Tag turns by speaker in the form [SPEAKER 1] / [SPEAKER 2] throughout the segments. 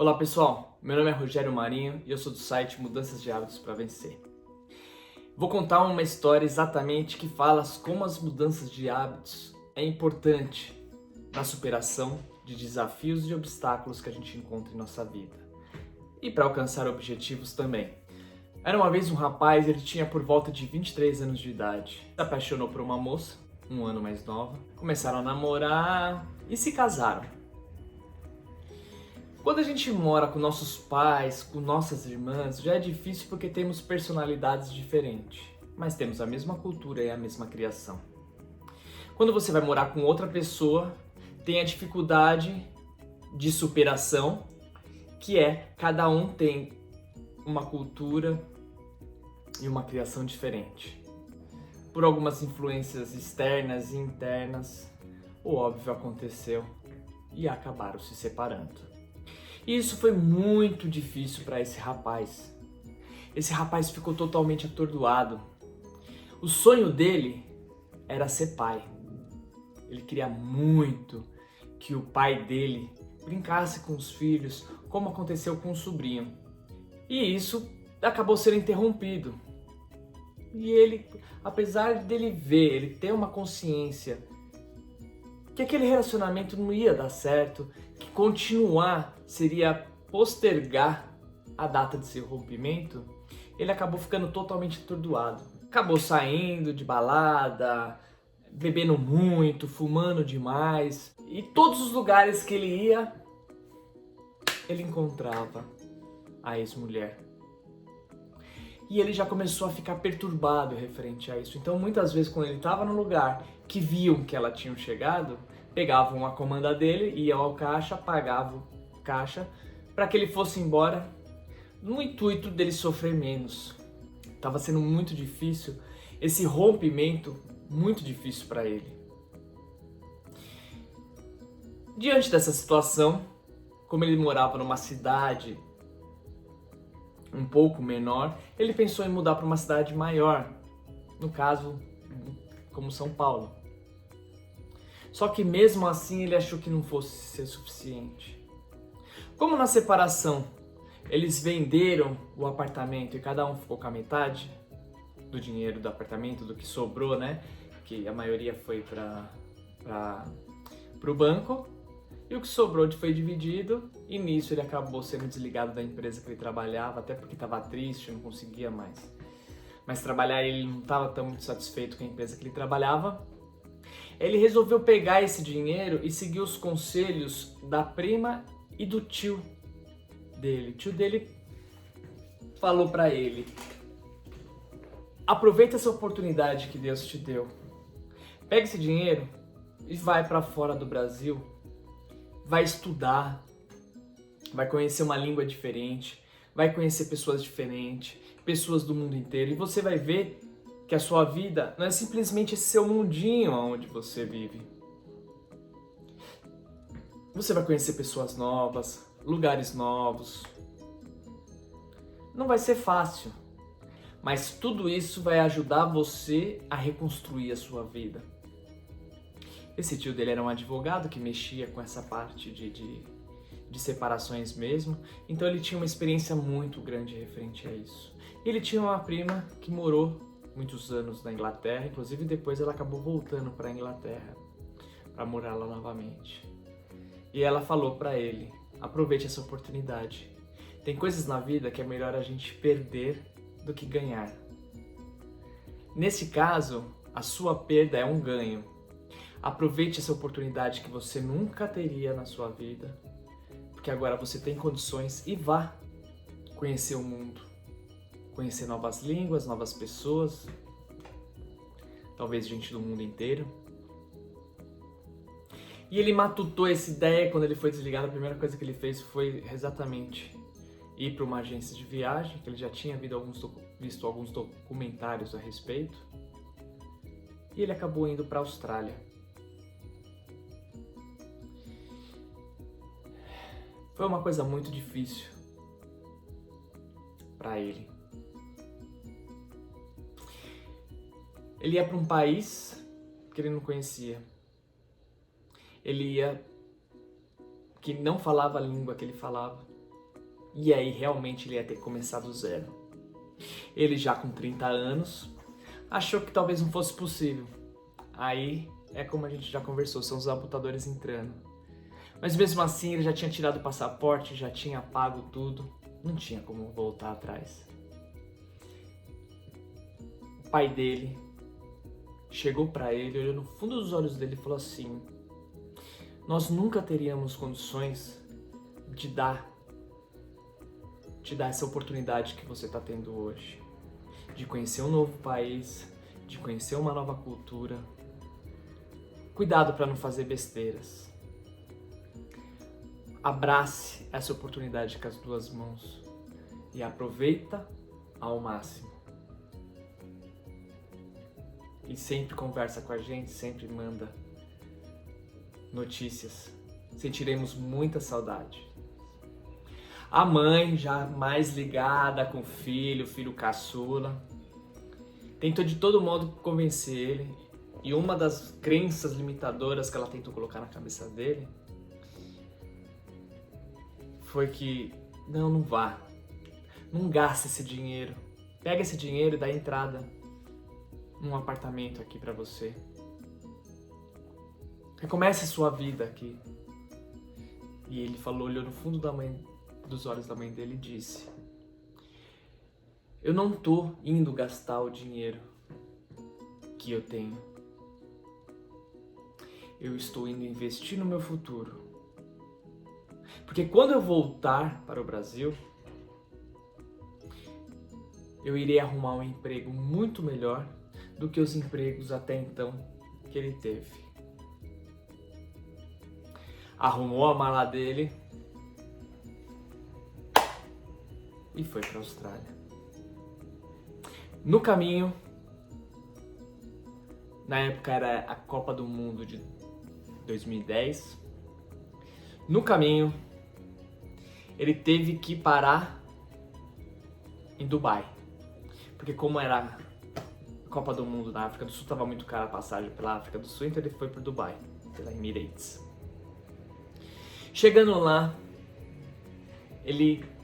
[SPEAKER 1] Olá pessoal, meu nome é Rogério Marinho e eu sou do site Mudanças de Hábitos para Vencer. Vou contar uma história exatamente que fala como as mudanças de hábitos é importante na superação de desafios e obstáculos que a gente encontra em nossa vida e para alcançar objetivos também. Era uma vez um rapaz, ele tinha por volta de 23 anos de idade. Se apaixonou por uma moça, um ano mais nova, começaram a namorar e se casaram. Quando a gente mora com nossos pais, com nossas irmãs, já é difícil porque temos personalidades diferentes, mas temos a mesma cultura e a mesma criação. Quando você vai morar com outra pessoa, tem a dificuldade de superação, que é cada um tem uma cultura e uma criação diferente. Por algumas influências externas e internas, o óbvio aconteceu e acabaram se separando. E isso foi muito difícil para esse rapaz. Esse rapaz ficou totalmente atordoado. O sonho dele era ser pai. Ele queria muito que o pai dele brincasse com os filhos, como aconteceu com o sobrinho. E isso acabou sendo interrompido. E ele, apesar dele ver, ele ter uma consciência que aquele relacionamento não ia dar certo, que continuar seria postergar a data de seu rompimento, ele acabou ficando totalmente atordoado. Acabou saindo de balada, bebendo muito, fumando demais, e todos os lugares que ele ia, ele encontrava a ex-mulher. E ele já começou a ficar perturbado referente a isso. Então, muitas vezes, quando ele estava no lugar que viam que ela tinha chegado, pegavam a comanda dele, iam ao caixa, pagavam o caixa, para que ele fosse embora, no intuito dele sofrer menos. Estava sendo muito difícil, esse rompimento, muito difícil para ele. Diante dessa situação, como ele morava numa cidade um pouco menor, ele pensou em mudar para uma cidade maior, no caso, como São Paulo. Só que mesmo assim ele achou que não fosse ser suficiente. Como na separação eles venderam o apartamento e cada um ficou com a metade do dinheiro do apartamento, do que sobrou, né? Que a maioria foi para o banco. E o que sobrou foi dividido, e nisso ele acabou sendo desligado da empresa que ele trabalhava, até porque estava triste, não conseguia mais. Mas trabalhar, ele não estava tão muito satisfeito com a empresa que ele trabalhava. Ele resolveu pegar esse dinheiro e seguir os conselhos da prima e do tio dele. O tio dele falou para ele: aproveita essa oportunidade que Deus te deu. Pega esse dinheiro e vai para fora do Brasil. Vai estudar, vai conhecer uma língua diferente, vai conhecer pessoas diferentes, pessoas do mundo inteiro, e você vai ver que a sua vida não é simplesmente esse seu mundinho onde você vive. Você vai conhecer pessoas novas, lugares novos. Não vai ser fácil, mas tudo isso vai ajudar você a reconstruir a sua vida. Esse tio dele era um advogado que mexia com essa parte de separações mesmo, então ele tinha uma experiência muito grande referente a isso. E ele tinha uma prima que morou muitos anos na Inglaterra, inclusive depois ela acabou voltando para a Inglaterra para morar lá novamente. E ela falou para ele: aproveite essa oportunidade. Tem coisas na vida que é melhor a gente perder do que ganhar. Nesse caso, a sua perda é um ganho. Aproveite essa oportunidade que você nunca teria na sua vida, porque agora você tem condições, e vá conhecer o mundo, conhecer novas línguas, novas pessoas, talvez gente do mundo inteiro. E ele matutou essa ideia. Quando ele foi desligado, a primeira coisa que ele fez foi exatamente ir para uma agência de viagem, que ele já tinha visto alguns documentários a respeito, e ele acabou indo para a Austrália. Foi uma coisa muito difícil para ele. Ele ia para um país que ele não conhecia. Ele ia que não falava a língua que ele falava. E aí realmente ele ia ter que começar do zero. Ele já com 30 anos, achou que talvez não fosse possível. Aí é como a gente já conversou, são os amputadores entrando. Mas mesmo assim ele já tinha tirado o passaporte, já tinha pago tudo, não tinha como voltar atrás. O pai dele chegou para ele, olhou no fundo dos olhos dele e falou assim: nós nunca teríamos condições de te dar essa oportunidade que você está tendo hoje, de conhecer um novo país, de conhecer uma nova cultura. Cuidado para não fazer besteiras. Abrace essa oportunidade com as duas mãos e aproveita ao máximo. E sempre conversa com a gente, sempre manda notícias. Sentiremos muita saudade. A mãe, já mais ligada com o filho caçula, tentou de todo modo convencer ele. E uma das crenças limitadoras que ela tentou colocar na cabeça dele foi que não vá, não gaste esse dinheiro. Pega esse dinheiro e dá entrada num apartamento aqui pra você. Recomece sua vida aqui. E ele falou, olhou no fundo dos olhos da mãe dele e disse: eu não tô indo gastar o dinheiro que eu tenho. Eu estou indo investir no meu futuro. Porque quando eu voltar para o Brasil, eu irei arrumar um emprego muito melhor do que os empregos até então que ele teve. Arrumou a mala dele e foi para a Austrália. No caminho, na época era a Copa do Mundo de 2010, no caminho ele teve que parar em Dubai, porque como era a Copa do Mundo na África do Sul, estava muito cara a passagem pela África do Sul, então ele foi para Dubai, pela Emirates. Chegando lá,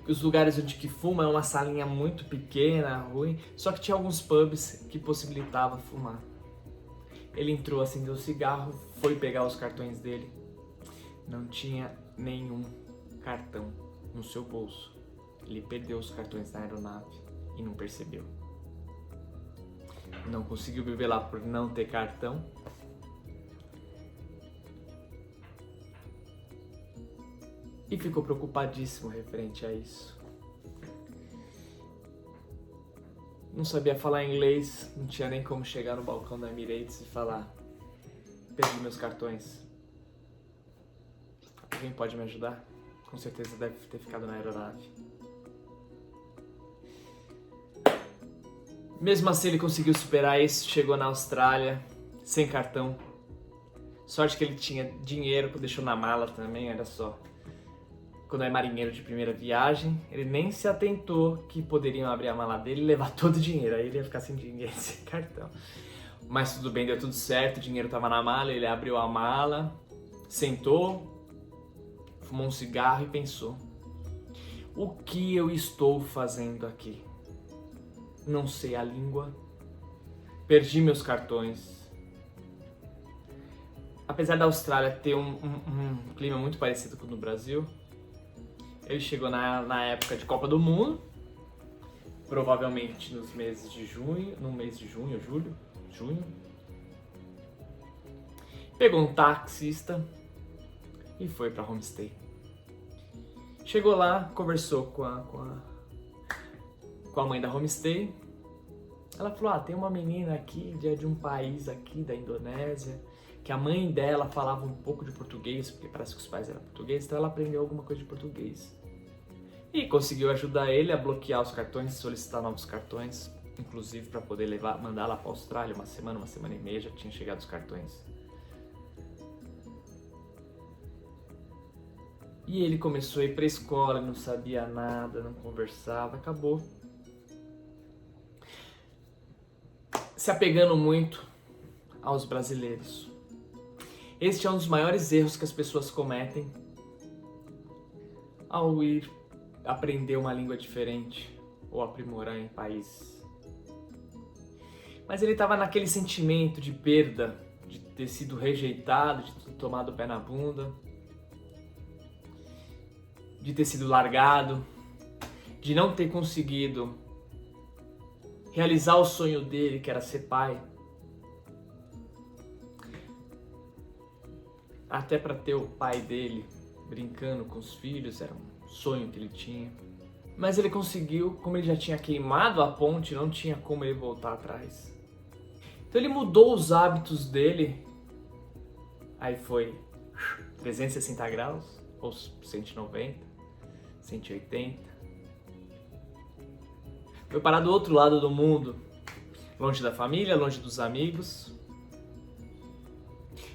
[SPEAKER 1] os lugares onde que fuma é uma salinha muito pequena, ruim, só que tinha alguns pubs que possibilitavam fumar. Ele entrou, acendeu o cigarro, foi pegar os cartões dele. Não tinha nenhum cartão no seu bolso. Ele perdeu os cartões na aeronave e não percebeu. Não conseguiu beber lá por não ter cartão. E ficou preocupadíssimo referente a isso. Não sabia falar inglês, não tinha nem como chegar no balcão da Emirates e falar: perdi meus cartões. Alguém pode me ajudar? Com certeza deve ter ficado na aeronave. Mesmo assim ele conseguiu superar isso, chegou na Austrália sem cartão. Sorte que ele tinha dinheiro, deixou na mala também, olha só. Quando é marinheiro de primeira viagem, ele nem se atentou que poderiam abrir a mala dele e levar todo o dinheiro. Aí ele ia ficar sem dinheiro, sem cartão. Mas tudo bem, deu tudo certo, o dinheiro estava na mala, ele abriu a mala, sentou, fumou um cigarro e pensou: o que eu estou fazendo aqui? Não sei a língua, perdi meus cartões. Apesar da Austrália ter um clima muito parecido com o do Brasil, ele chegou na época de Copa do Mundo, provavelmente nos meses de junho, junho. Pegou um taxista e foi para homestay. Chegou lá, conversou com a mãe da homestay. Ela falou: tem uma menina aqui de um país aqui da Indonésia, que a mãe dela falava um pouco de português, porque parece que os pais eram portugueses, então ela aprendeu alguma coisa de português. E conseguiu ajudar ele a bloquear os cartões, solicitar novos cartões, inclusive para poder mandar lá para a Austrália uma semana e meia, já tinha chegado os cartões. E ele começou a ir para a escola, não sabia nada, não conversava, acabou se apegando muito aos brasileiros. Este é um dos maiores erros que as pessoas cometem ao aprender uma língua diferente ou aprimorar em país. Mas ele estava naquele sentimento de perda, de ter sido rejeitado, de ter tomado o pé na bunda, de ter sido largado, de não ter conseguido realizar o sonho dele, que era ser pai. Até para ter o pai dele brincando com os filhos, era um sonho que ele tinha. Mas ele conseguiu, como ele já tinha queimado a ponte, não tinha como ele voltar atrás. Então ele mudou os hábitos dele. Aí foi 360 graus, ou 190, 180. Foi parar do outro lado do mundo, longe da família, longe dos amigos,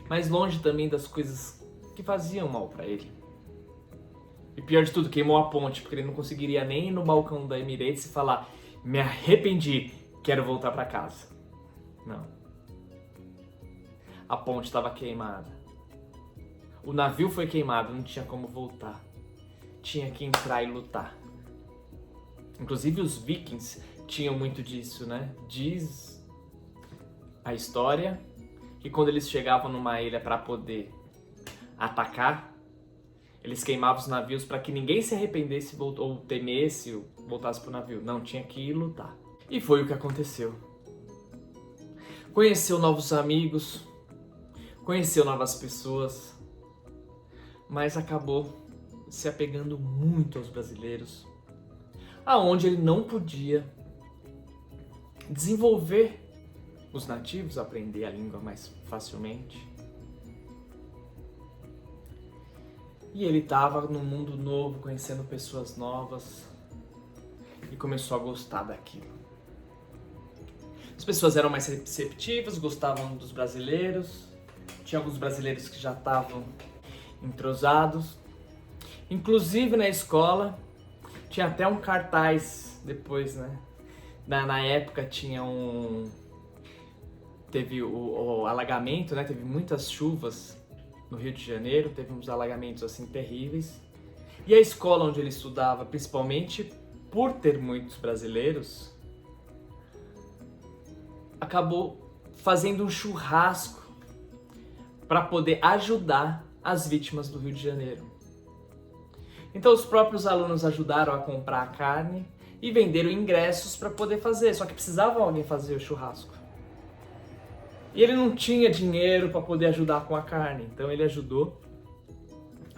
[SPEAKER 1] mas longe também das coisas que faziam mal pra ele. E pior de tudo, queimou a ponte, porque ele não conseguiria nem ir no balcão da Emirates e falar: me arrependi, quero voltar pra casa. Não. A ponte estava queimada. O navio foi queimado, não tinha como voltar. Tinha que entrar e lutar. Inclusive os vikings tinham muito disso, né? Diz a história que quando eles chegavam numa ilha para poder atacar, eles queimavam os navios para que ninguém se arrependesse ou temesse ou voltasse pro navio. Não, tinha que ir lutar. E foi o que aconteceu. Conheceu novos amigos, conheceu novas pessoas, mas acabou se apegando muito aos brasileiros, aonde ele não podia desenvolver os nativos, aprender a língua mais facilmente. E ele estava num mundo novo, conhecendo pessoas novas, e começou a gostar daquilo. As pessoas eram mais receptivas, gostavam dos brasileiros, tinha alguns brasileiros que já estavam entrosados. Inclusive na escola, tinha até um cartaz depois, né? Na época tinha teve o alagamento, né? Teve muitas chuvas no Rio de Janeiro, teve uns alagamentos assim terríveis. E a escola onde ele estudava, principalmente por ter muitos brasileiros, acabou fazendo um churrasco para poder ajudar as vítimas do Rio de Janeiro. Então os próprios alunos ajudaram a comprar a carne e venderam ingressos para poder fazer, só que precisava alguém fazer o churrasco. E ele não tinha dinheiro para poder ajudar com a carne, então ele ajudou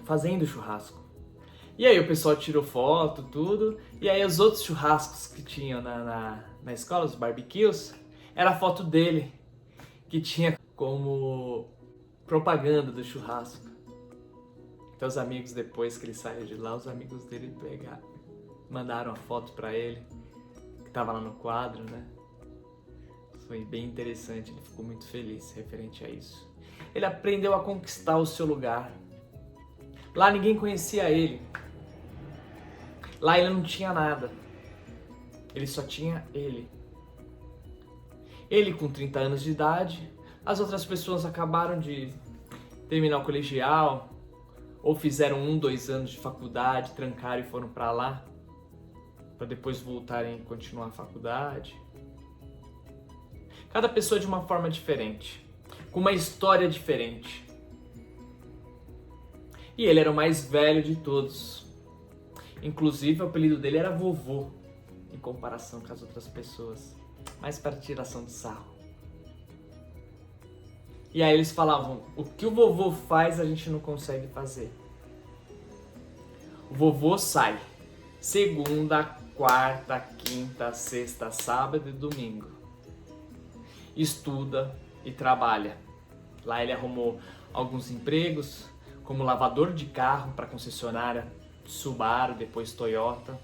[SPEAKER 1] fazendo o churrasco. E aí o pessoal tirou foto, tudo, e aí os outros churrascos que tinham na escola, os barbecues, era a foto dele, que tinha como propaganda do churrasco. Então os amigos, depois que ele saiu de lá, os amigos dele mandaram a foto pra ele, que tava lá no quadro, né? Foi bem interessante, ele ficou muito feliz referente a isso. Ele aprendeu a conquistar o seu lugar. Lá ninguém conhecia ele. Lá ele não tinha nada. Ele só tinha ele. Ele com 30 anos de idade, as outras pessoas acabaram de terminar o colegial, ou fizeram 1, 2 anos de faculdade, trancaram e foram para lá, para depois voltarem e continuar a faculdade. Cada pessoa de uma forma diferente, com uma história diferente. E ele era o mais velho de todos. Inclusive o apelido dele era vovô, em comparação com as outras pessoas, mais para tiração de sarro. E aí eles falavam: o que o vovô faz a gente não consegue fazer. O vovô sai segunda, quarta, quinta, sexta, sábado e domingo. Estuda e trabalha. Lá ele arrumou alguns empregos, como lavador de carro para concessionária Subaru, depois Toyota.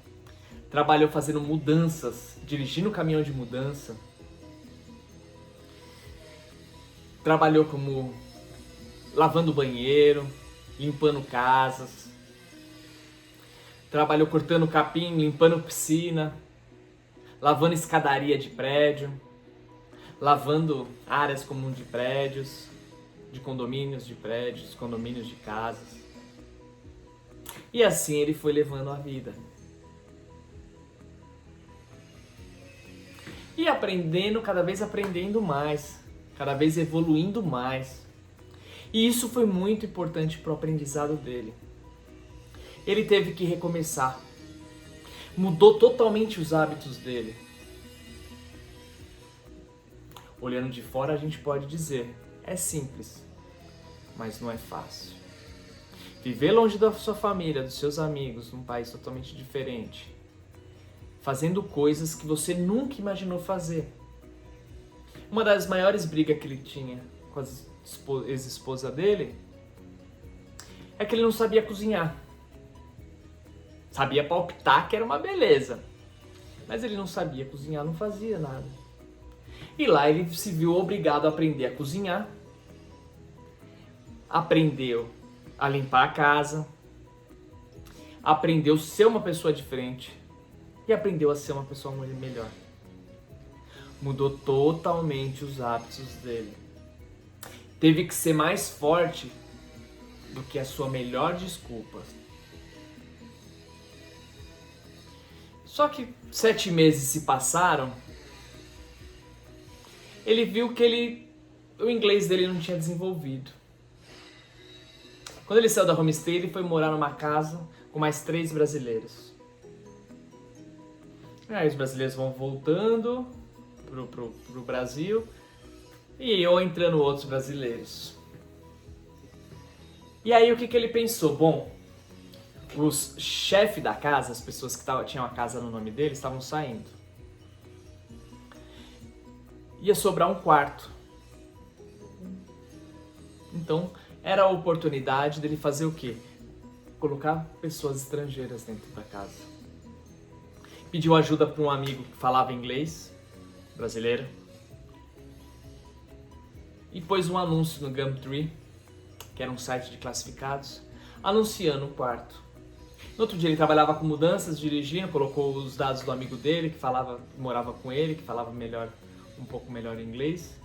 [SPEAKER 1] Trabalhou fazendo mudanças, dirigindo caminhão de mudança. Trabalhou como lavando banheiro, limpando casas. Trabalhou cortando capim, limpando piscina, lavando escadaria de prédio, lavando áreas comuns de prédios, de condomínios de casas. E assim ele foi levando a vida. E aprendendo, cada vez aprendendo mais, cada vez evoluindo mais. E isso foi muito importante para o aprendizado dele. Ele teve que recomeçar. Mudou totalmente os hábitos dele. Olhando de fora, a gente pode dizer, é simples, mas não é fácil. Viver longe da sua família, dos seus amigos, num país totalmente diferente, fazendo coisas que você nunca imaginou fazer. Uma das maiores brigas que ele tinha com a ex-esposa dele é que ele não sabia cozinhar. Sabia palpitar, que era uma beleza, mas ele não sabia cozinhar, não fazia nada. E lá ele se viu obrigado a aprender a cozinhar, aprendeu a limpar a casa, aprendeu a ser uma pessoa diferente e aprendeu a ser uma pessoa melhor. Mudou totalmente os hábitos dele. Teve que ser mais forte do que a sua melhor desculpa. Só que 7 meses se passaram, ele viu que o inglês dele não tinha desenvolvido. Quando ele saiu da homestay, ele foi morar numa casa com mais 3 brasileiros. Aí os brasileiros vão voltando pro Brasil e eu entrando outros brasileiros. E aí o que ele pensou? Bom, os chefes da casa, as pessoas que tinham a casa no nome dele, estavam saindo. Ia sobrar um quarto. Então, era a oportunidade dele fazer o quê? Colocar pessoas estrangeiras dentro da casa. Pediu ajuda para um amigo que falava inglês, brasileiro. E pôs um anúncio no Gumtree, que era um site de classificados, anunciando o quarto. No outro dia ele trabalhava com mudanças, dirigindo, colocou os dados do amigo dele, que morava com ele, que falava um pouco melhor inglês.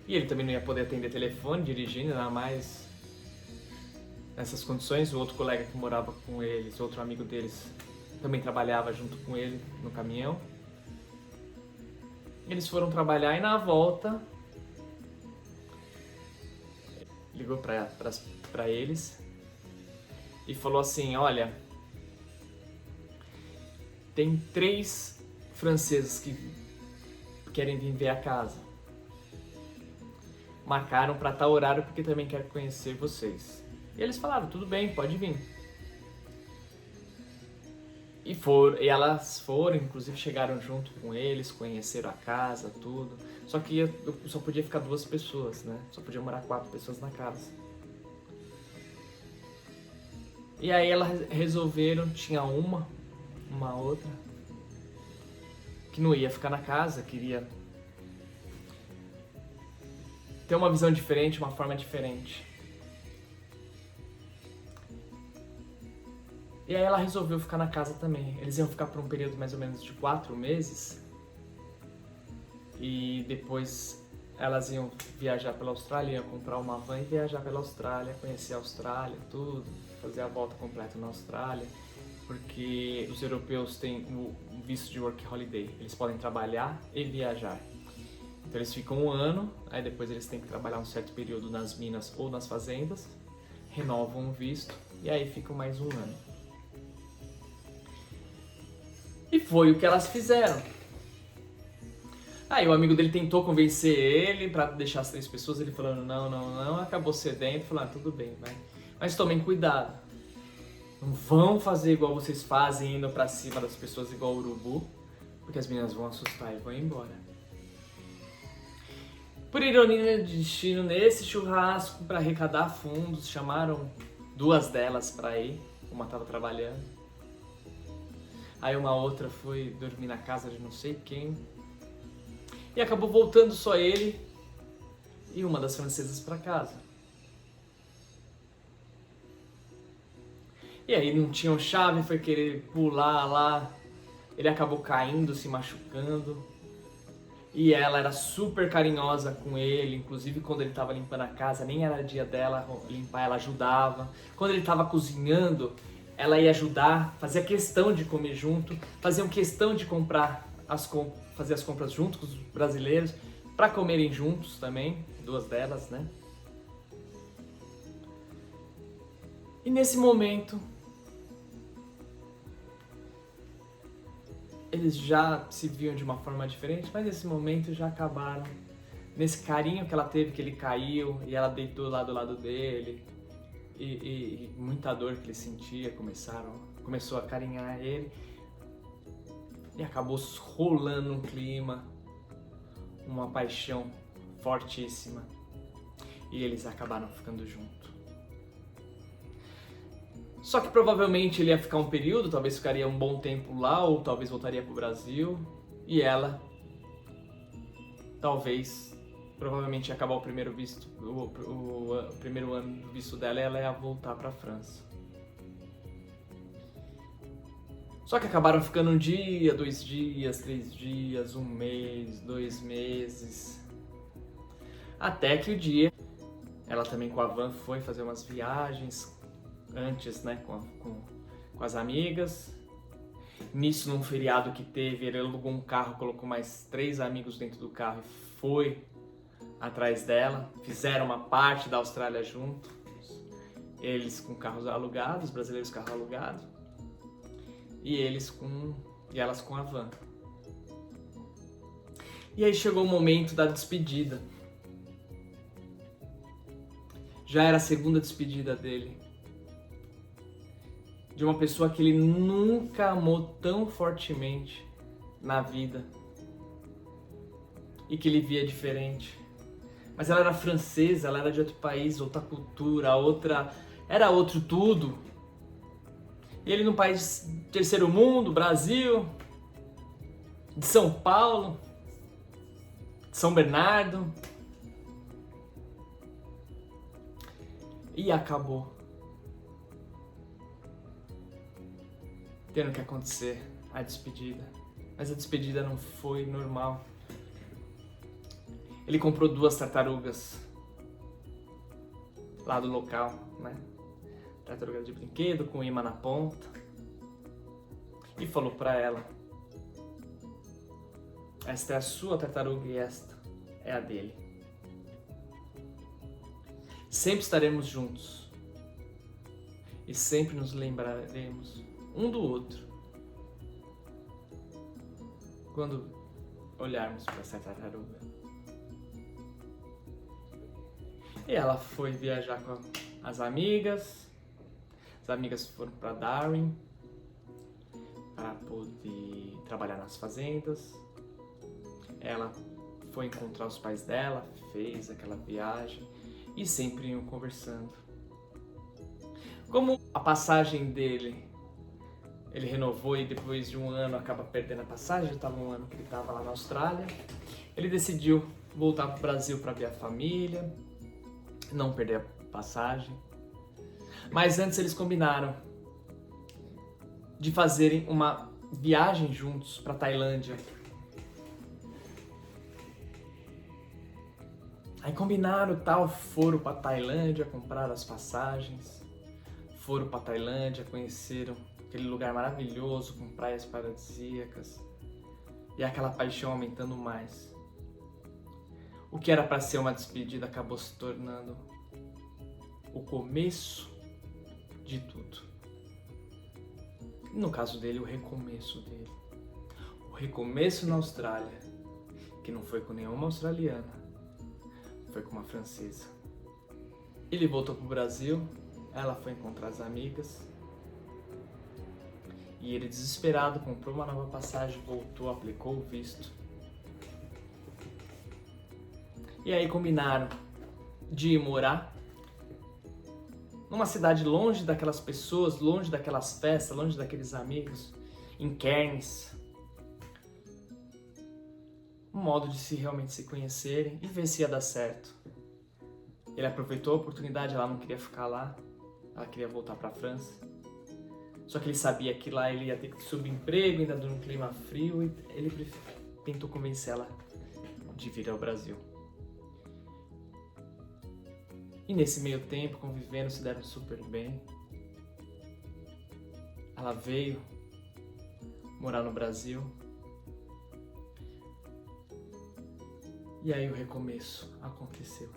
[SPEAKER 1] E ele também não ia poder atender telefone, dirigindo, ainda mais nessas condições. O outro colega que morava com eles, outro amigo deles, também trabalhava junto com ele no caminhão. Eles foram trabalhar e na volta ligou para eles e falou assim, olha, tem 3 franceses que querem vir ver a casa. Marcaram para tal horário porque também quero conhecer vocês. E eles falaram, tudo bem, pode vir. E elas foram, inclusive chegaram junto com eles, conheceram a casa, tudo. Só que só podia ficar 2 pessoas, né? Só podia morar 4 pessoas na casa. E aí elas resolveram, tinha uma outra, que não ia ficar na casa, queria ter uma visão diferente, uma forma diferente. E aí ela resolveu ficar na casa também. Eles iam ficar por um período mais ou menos de 4 meses. E depois elas iam viajar pela Austrália, iam comprar uma van e viajar pela Austrália, conhecer a Austrália, tudo, fazer a volta completa na Austrália. Porque os europeus têm o visto de Work Holiday. Eles podem trabalhar e viajar. Então eles ficam 1 ano, aí depois eles têm que trabalhar um certo período nas minas ou nas fazendas, renovam o visto e aí ficam mais 1 ano. E foi o que elas fizeram. Aí o amigo dele tentou convencer ele para deixar as 3 pessoas, ele falando não, acabou cedendo, falando tudo bem, vai. Mas tomem cuidado. Não vão fazer igual vocês fazem, indo pra cima das pessoas igual o urubu, porque as meninas vão assustar e vão embora. Por ironia de destino, nesse churrasco, para arrecadar fundos, chamaram 2 delas para ir, uma estava trabalhando. Aí uma outra foi dormir na casa de não sei quem. E acabou voltando só ele e uma das francesas para casa. E aí não tinham chave, foi querer pular lá. Ele acabou caindo, se machucando. E ela era super carinhosa com ele, inclusive quando ele estava limpando a casa, nem era dia dela limpar, ela ajudava. Quando ele estava cozinhando, ela ia ajudar, fazia questão de comer junto, faziam questão de comprar fazer as compras junto com os brasileiros, para comerem juntos também, 2 delas, né? E nesse momento, eles já se viam de uma forma diferente, mas nesse momento já acabaram. Nesse carinho que ela teve, que ele caiu e ela deitou lá do lado dele, e muita dor que ele sentia, começou a carinhar ele, e acabou rolando um clima, uma paixão fortíssima, e eles acabaram ficando juntos. Só que provavelmente ele ia ficar um período, talvez ficaria um bom tempo lá, ou talvez voltaria pro Brasil, e ela provavelmente ia acabar o primeiro visto, o primeiro ano do visto dela, e ela ia voltar pra França. Só que acabaram ficando 1 dia, 2 dias, 3 dias, 1 mês, 2 meses. Até que o dia, ela também com a van foi fazer umas viagens antes, né, com as amigas. Nisso, num feriado que teve, ele alugou um carro, colocou mais 3 amigos dentro do carro e foi atrás dela. Fizeram uma parte da Austrália juntos. Eles com carros alugados, os brasileiros com carro alugado. E elas com a van. E aí chegou o momento da despedida. Já era a segunda despedida dele. De uma pessoa que ele nunca amou tão fortemente na vida. E que ele via diferente. Mas ela era francesa, ela era de outro país, outra cultura, era outro tudo. E ele num país terceiro mundo, Brasil, de São Paulo, de São Bernardo. E acabou tendo que acontecer a despedida. Mas a despedida não foi normal. Ele comprou 2 tartarugas lá do local, né? Tartaruga de brinquedo com imã na ponta. E falou pra ela: esta é a sua tartaruga e esta é a dele. Sempre estaremos juntos. E sempre nos lembraremos um do outro quando olharmos para essa tartaruga. E ela foi viajar com as amigas. As amigas foram para Darwin para poder trabalhar nas fazendas. Ela foi encontrar os pais dela, fez aquela viagem e sempre iam conversando. Como a passagem dele, ele renovou e depois de 1 ano acaba perdendo a passagem, já estava 1 ano que ele estava lá na Austrália, ele decidiu voltar para o Brasil para ver a família, não perder a passagem. Mas antes eles combinaram de fazerem uma viagem juntos para Tailândia. Aí combinaram tal, foram para Tailândia, compraram as passagens, foram para Tailândia, conheceram aquele lugar maravilhoso com praias paradisíacas e aquela paixão aumentando mais. O que era para ser uma despedida acabou se tornando o começo de tudo. No caso dele, o recomeço dele. O recomeço na Austrália, que não foi com nenhuma australiana, foi com uma francesa. Ele voltou pro Brasil, ela foi encontrar as amigas. E ele, desesperado, comprou uma nova passagem, voltou, aplicou o visto. E aí combinaram de ir morar numa cidade longe daquelas pessoas, longe daquelas festas, longe daqueles amigos, em Cairns. Um modo de realmente se conhecerem e ver se ia dar certo. Ele aproveitou a oportunidade, ela não queria ficar lá, ela queria voltar para a França. Só que ele sabia que lá ele ia ter que subemprego, ainda num clima frio, e ele tentou convencê-la de vir ao Brasil. E nesse meio tempo, convivendo, se deram super bem. Ela veio morar no Brasil E aí o recomeço aconteceu.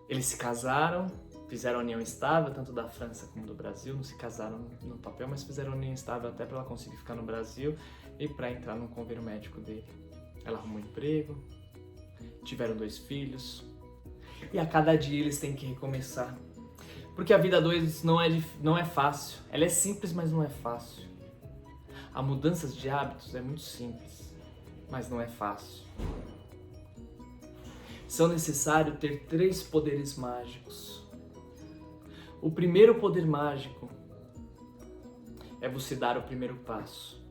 [SPEAKER 1] Eles se casaram, fizeram a união estável, tanto da França como do Brasil. Não se casaram no papel, mas fizeram a união estável até para ela conseguir ficar no Brasil e para entrar no convênio médico dele. Ela arrumou um emprego, tiveram 2 filhos. E a cada dia eles têm que recomeçar. Porque a vida a dois não é fácil. Ela é simples, mas não é fácil. A mudança de hábitos é muito simples, mas não é fácil. São necessários ter 3 poderes mágicos. O primeiro poder mágico é você dar o primeiro passo.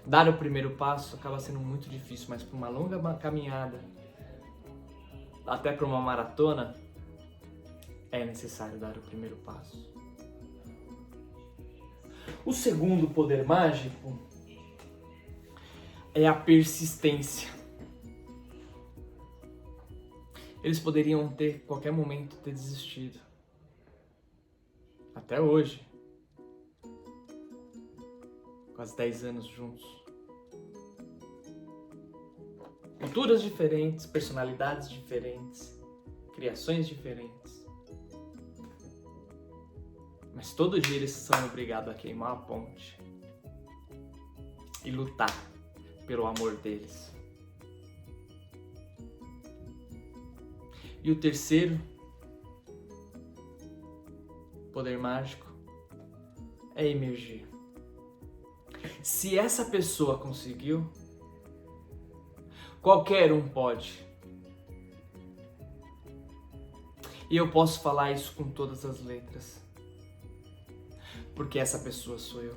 [SPEAKER 1] Dar o primeiro passo acaba sendo muito difícil, mas para uma longa caminhada, até para uma maratona, é necessário dar o primeiro passo. O segundo poder mágico é a persistência. Eles poderiam ter, em qualquer momento, ter desistido. Até hoje. Quase 10 anos juntos. Culturas diferentes, personalidades diferentes, criações diferentes. Mas todo dia eles são obrigados a queimar a ponte e lutar pelo amor deles. E o terceiro poder mágico é emergir. Se essa pessoa conseguiu, qualquer um pode. E eu posso falar isso com todas as letras. Porque essa pessoa sou eu.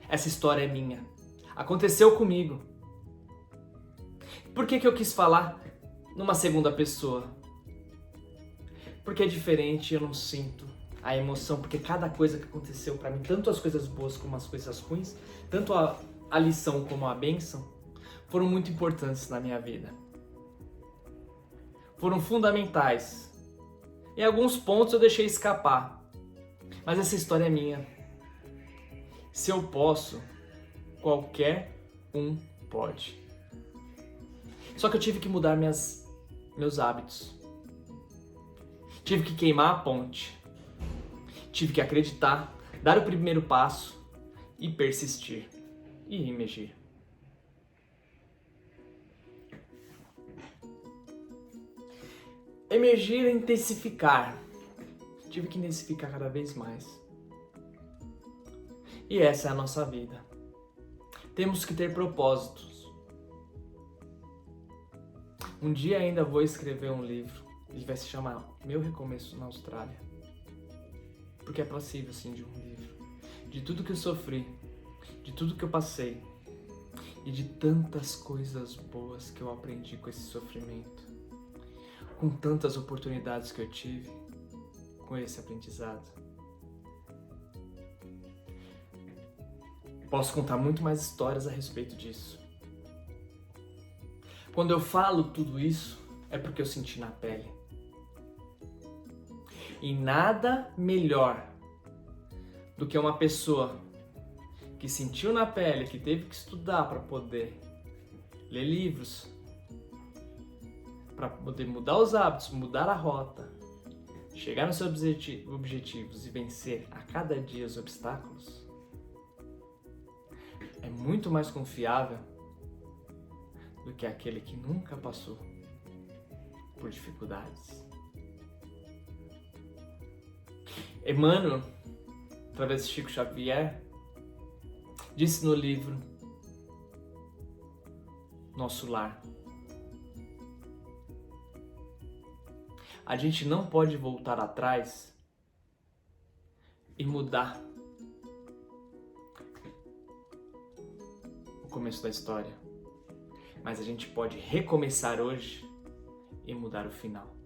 [SPEAKER 1] Essa história é minha. Aconteceu comigo. Por que eu quis falar numa segunda pessoa? Porque é diferente, eu não sinto a emoção, porque cada coisa que aconteceu pra mim, tanto as coisas boas como as coisas ruins, tanto a lição como a bênção, foram muito importantes na minha vida. Foram fundamentais. Em alguns pontos eu deixei escapar, mas essa história é minha. Se eu posso, qualquer um pode. Só que eu tive que mudar meus hábitos. Tive que queimar a ponte. Tive que acreditar, dar o primeiro passo e persistir. E emergir. Emergir é intensificar. Tive que intensificar cada vez mais. E essa é a nossa vida. Temos que ter propósitos. Um dia ainda vou escrever um livro. Ele vai se chamar Meu Recomeço na Austrália. Porque é possível, sim, de um livro. De tudo que eu sofri, de tudo que eu passei e de tantas coisas boas que eu aprendi com esse sofrimento. Com tantas oportunidades que eu tive com esse aprendizado. Posso contar muito mais histórias a respeito disso. Quando eu falo tudo isso, é porque eu senti na pele. E nada melhor do que uma pessoa que sentiu na pele, que teve que estudar para poder ler livros, para poder mudar os hábitos, mudar a rota, chegar nos seus objetivos e vencer a cada dia os obstáculos, é muito mais confiável do que aquele que nunca passou por dificuldades. Emmanuel, através de Chico Xavier, disse no livro Nosso Lar: a gente não pode voltar atrás e mudar o começo da história, mas a gente pode recomeçar hoje e mudar o final.